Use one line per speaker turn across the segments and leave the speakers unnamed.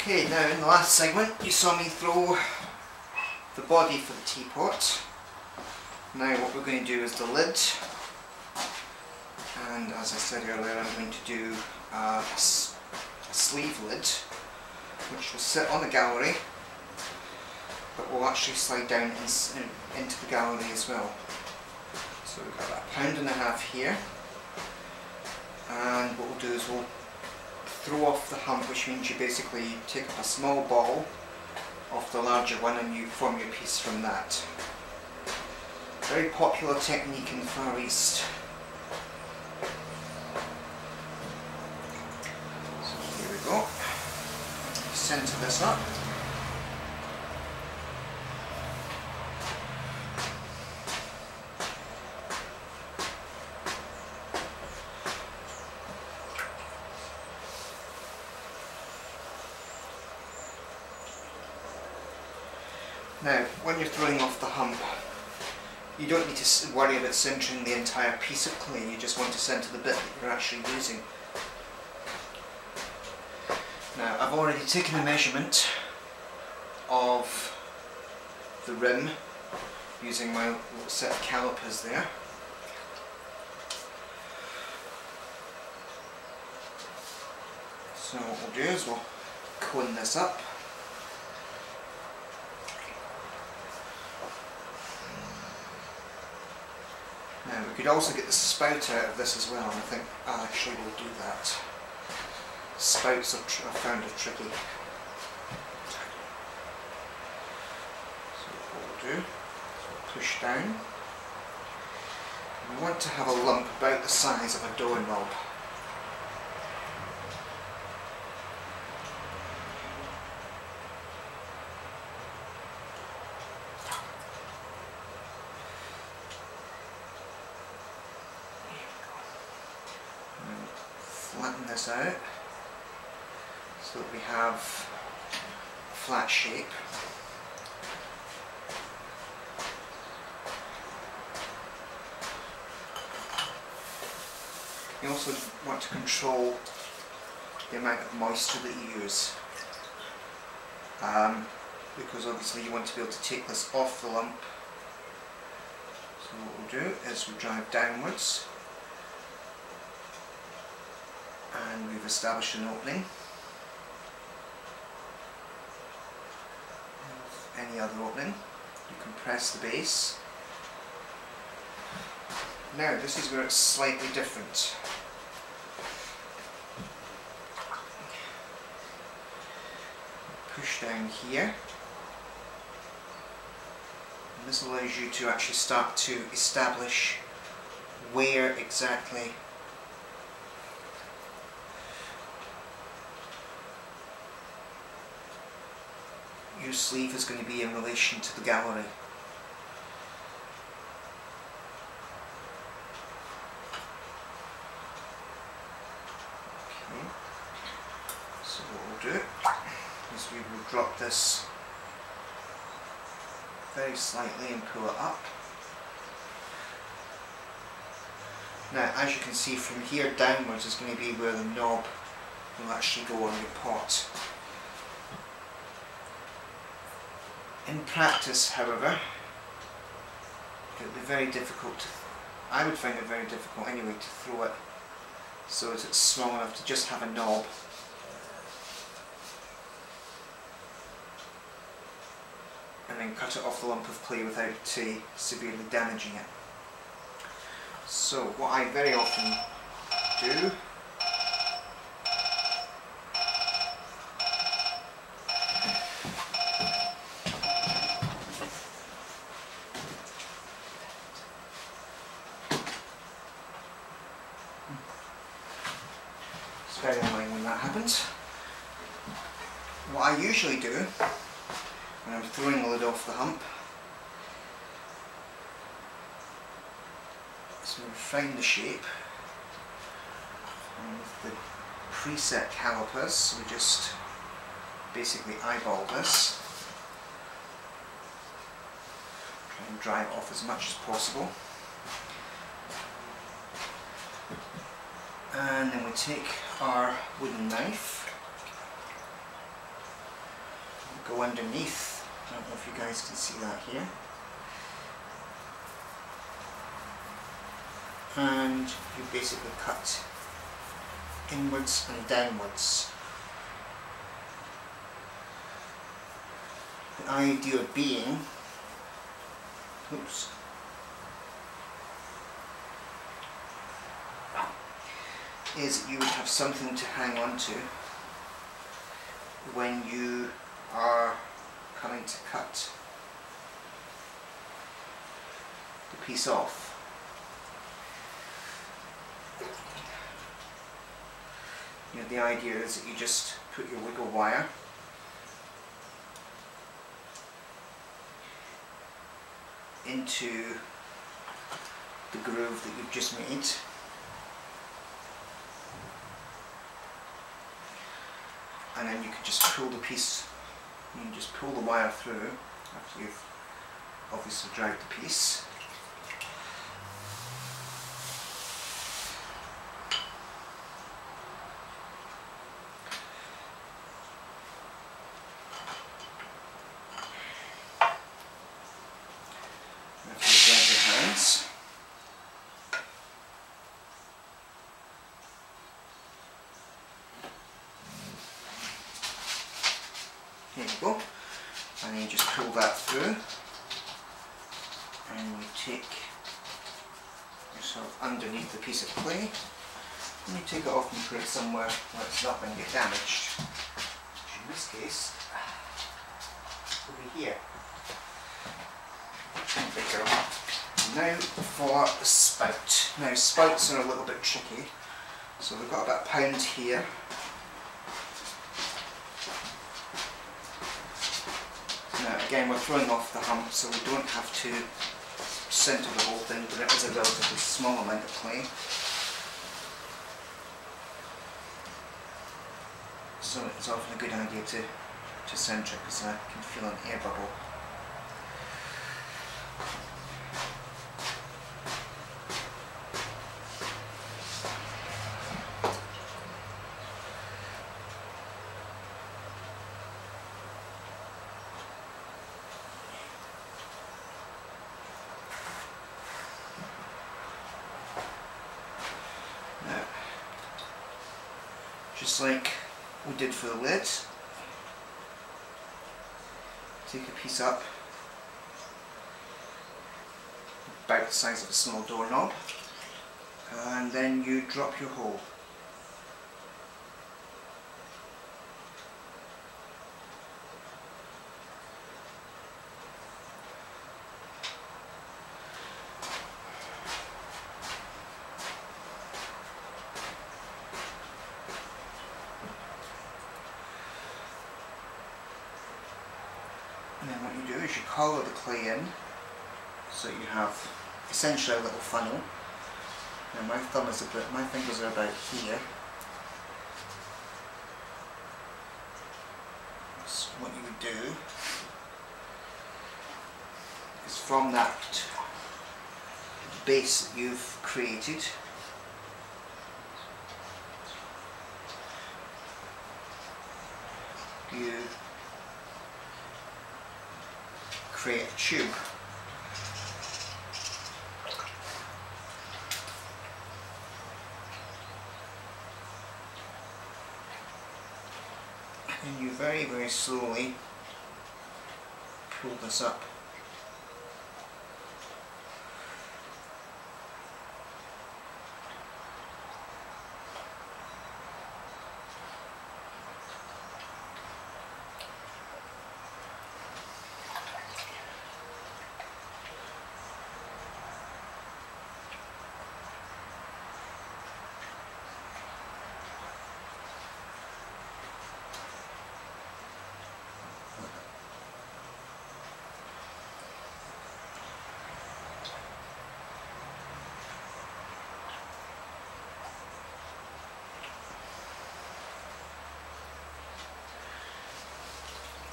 Okay, now in the last segment you saw me throw the body for the teapot. Now what we're going to do is the lid, and as I said earlier I'm going to do a sleeve lid which will sit on the gallery but will actually slide down into the gallery as well. So we've got about £1.5 here, and what we'll do is we'll throw off the hump, which means you basically take up a small ball of the larger one and you form your piece from that. Very popular technique in the Far East. So here we go. Centre this up. Now, when you're throwing off the hump, you don't need to worry about centering the entire piece of clay, you just want to centre the bit that you're actually using. Now, I've already taken a measurement of the rim using my little set of calipers there. So what we'll do is we'll cone this up. Now we could also get the spout out of this as well, and I think I actually will do that. Spouts are found are tricky. So what we'll do is we'll push down. We want to have a lump about the size of a doorknob. Flatten this out so that we have a flat shape. You also want to control the amount of moisture that you use, because obviously you want to be able to take this off the lump. So what we'll do is we'll drive downwards, and we've established an opening. Any other opening, you compress the base. Now this is where it's slightly different. Push down here, and this allows you to actually start to establish where exactly your sleeve is going to be in relation to the gallery. Okay. So what we'll do is we will drop this very slightly and pull it up. Now, as you can see, from here downwards is going to be where the knob will actually go on your pot. In practice, however, it would be very difficult to, I would find it very difficult anyway, to throw it so that it's small enough to just have a knob. And then cut it off the lump of clay without severely damaging it. So what I very often do very annoying when that happens. What I usually do when I'm throwing the lid off the hump is we refine the shape, and with the preset calipers we just basically eyeball this, try and dry it off as much as possible. And then we take our wooden knife go underneath. I don't know if you guys can see that here. And you basically cut inwards and downwards. The idea being, oops, is that you would have something to hang on to when you are coming to cut the piece off. You know, the idea is that you just put your wiggle wire into the groove that you've just made, and then you can just pull the piece, you can just pull the wire through after you've obviously dragged the piece. There you go, and then you just pull that through, and you take yourself underneath the piece of clay, and you take it off and put it somewhere where it's not going to get damaged, which in this case will be here. Now for the spout. Now spouts are a little bit tricky, so we've got about £1 here. Now again, we're throwing off the hump, so we don't have to centre the whole thing, but it is a relatively small amount of clay. So it's often a good idea to centre it, because I can feel an air bubble. Just like we did for the lid, take a piece up about the size of a small doorknob, and then you drop your hole. And then what you do is you collar the clay in, so you have essentially a little funnel. Now my fingers are about here. So what you would do is from that base that you've created, you create a tube. And you very, very slowly pull this up.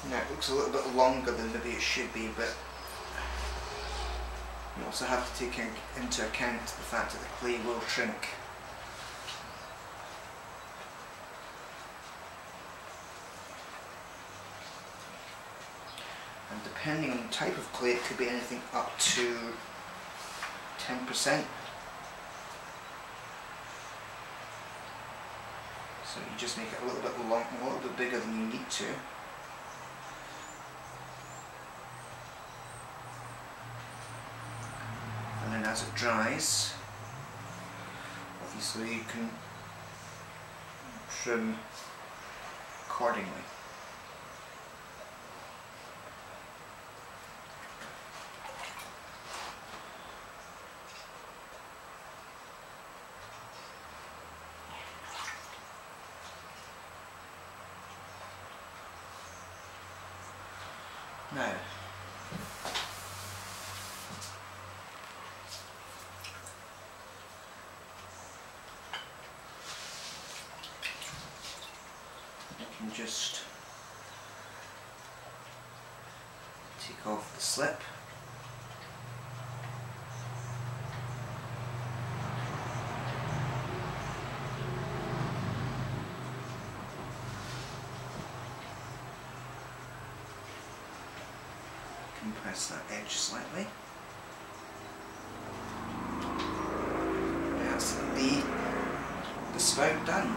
Now it looks a little bit longer than maybe it should be, but you also have to take into account the fact that the clay will shrink. depending on the type of clay, it could be anything up to 10%. So you just make it a little bit long, a little bit bigger than you need to. And then as it dries, obviously you can trim accordingly. Now, I can just take off the slip. Compress that edge slightly. That's the spout done.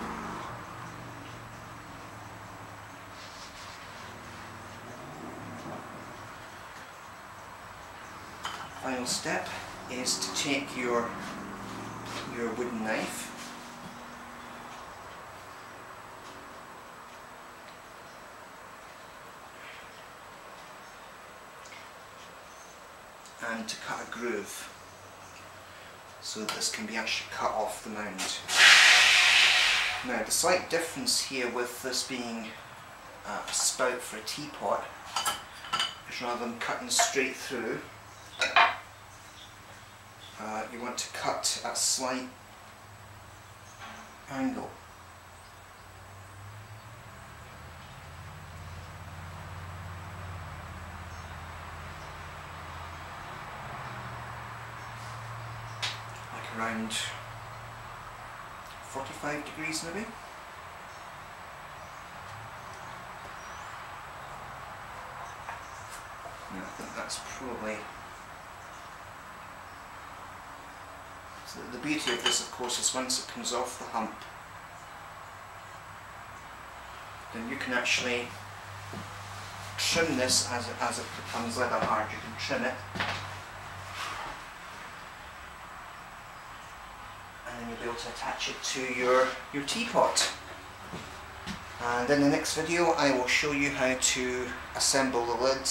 Final step is to take your wooden knife and to cut a groove so that this can be actually cut off the mound. Now the slight difference here with this being a spout for a teapot is rather than cutting straight through, you want to cut at a slight angle. Like around 45 degrees maybe. And I think that's probably... So the beauty of this, of course, is once it comes off the hump, then you can actually trim this as it becomes leather hard. You can trim it, and then you'll be able to attach it to your teapot. And in the next video, I will show you how to assemble the lid,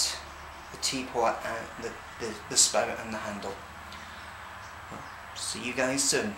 the teapot, and the spout and the handle. See you guys soon.